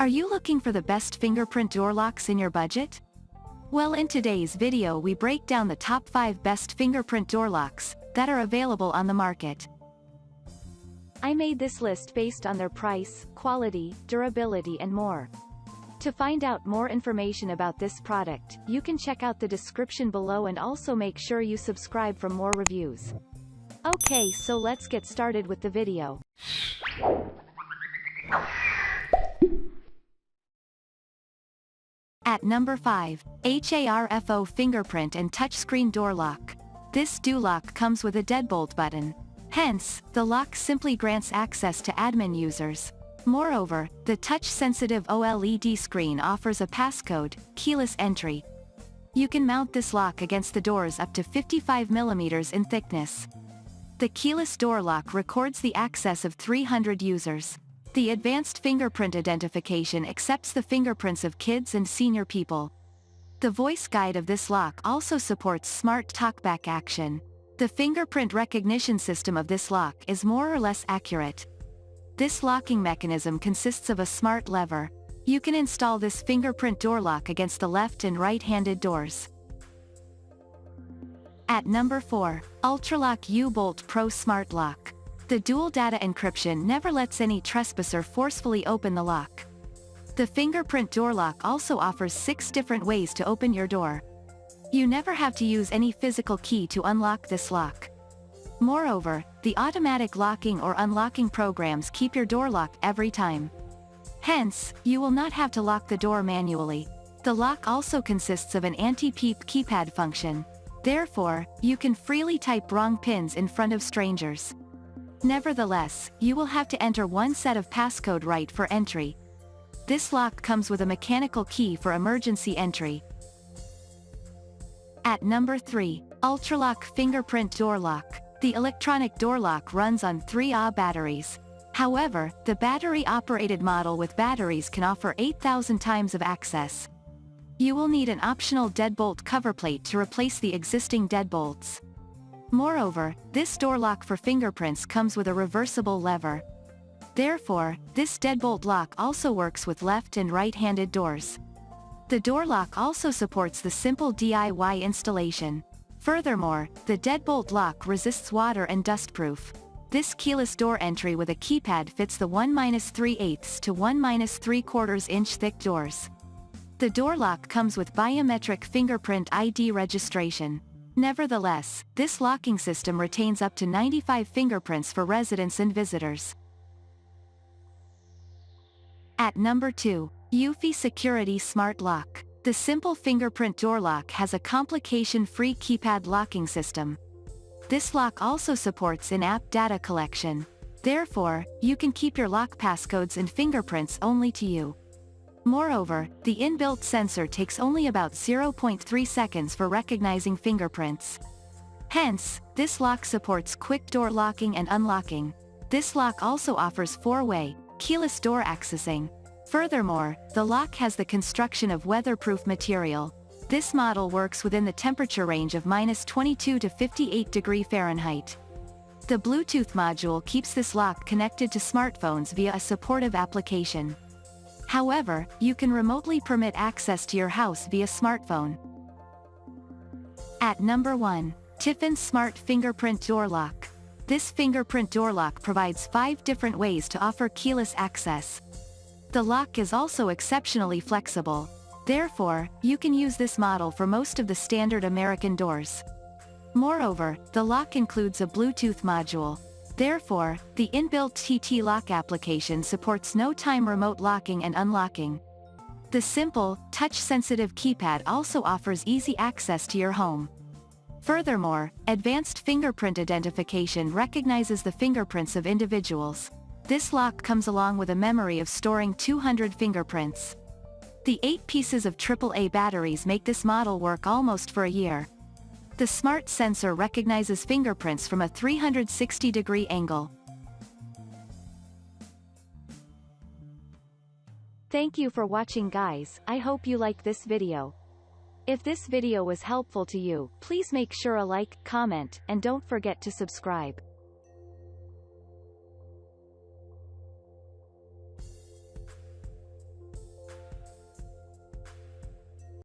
Are you looking for the best fingerprint door locks in your budget? Well, in today's video we break down the top 5 best fingerprint door locks that are available on the market. I made this list based on their price, quality, durability and more. To find out more information about this product, you can check out the description below and also make sure you subscribe for more reviews. Okay, so let's get started with the video. At number 5, HARFO Fingerprint and Touchscreen Door Lock. This door lock comes with a deadbolt button. Hence, the lock simply grants access to admin users. Moreover, the touch-sensitive OLED screen offers a passcode, keyless entry. You can mount this lock against the doors up to 55 mm in thickness. The keyless door lock records the access of 300 users. The advanced fingerprint identification accepts the fingerprints of kids and senior people. The voice guide of this lock also supports smart talkback action. The fingerprint recognition system of this lock is more or less accurate. This locking mechanism consists of a smart lever. You can install this fingerprint door lock against the left and right-handed doors. At number 4, ULTRALOQ U-Bolt Pro Smart Lock. The dual data encryption never lets any trespasser forcefully open the lock. The fingerprint door lock also offers 6 different ways to open your door. You never have to use any physical key to unlock this lock. Moreover, the automatic locking or unlocking programs keep your door locked every time. Hence, you will not have to lock the door manually. The lock also consists of an anti-peep keypad function. Therefore, you can freely type wrong pins in front of strangers. Nevertheless, you will have to enter one set of passcode right for entry. This lock comes with a mechanical key for emergency entry. At number 3, ULTRALOQ Fingerprint Door Lock. The electronic door lock runs on 3Ah batteries. However, the battery-operated model with batteries can offer 8,000 times of access. You will need an optional deadbolt cover plate to replace the existing deadbolts. Moreover, this door lock for fingerprints comes with a reversible lever. Therefore, this deadbolt lock also works with left and right-handed doors. The door lock also supports the simple DIY installation. Furthermore, the deadbolt lock resists water and dustproof. This keyless door entry with a keypad fits the 1-3/8 to 1-3/4 inch thick doors. The door lock comes with biometric fingerprint ID registration. Nevertheless, this locking system retains up to 95 fingerprints for residents and visitors. At number 2, eufy Security Smart Lock. The simple fingerprint door lock has a complication-free keypad locking system. This lock also supports in-app data collection. Therefore, you can keep your lock passcodes and fingerprints only to you. Moreover, the inbuilt sensor takes only about 0.3 seconds for recognizing fingerprints. Hence, this lock supports quick door locking and unlocking. This lock also offers 4-way, keyless door accessing. Furthermore, the lock has the construction of weatherproof material. This model works within the temperature range of -22 to 58 degrees Fahrenheit. The Bluetooth module keeps this lock connected to smartphones via a supportive application. However, you can remotely permit access to your house via smartphone. At number 1, Tiffane Smart Fingerprint Door Lock. This fingerprint door lock provides 5 different ways to offer keyless access. The lock is also exceptionally flexible. Therefore, you can use this model for most of the standard American doors. Moreover, the lock includes a Bluetooth module. Therefore, the inbuilt TT lock application supports no-time remote locking and unlocking. The simple, touch-sensitive keypad also offers easy access to your home. Furthermore, advanced fingerprint identification recognizes the fingerprints of individuals. This lock comes along with a memory of storing 200 fingerprints. The 8 pieces of AAA batteries make this model work almost for a year. The smart sensor recognizes fingerprints from a 360-degree angle. Thank you for watching, guys. I hope you like this video. If this video was helpful to you, please make sure a like, comment, and don't forget to subscribe.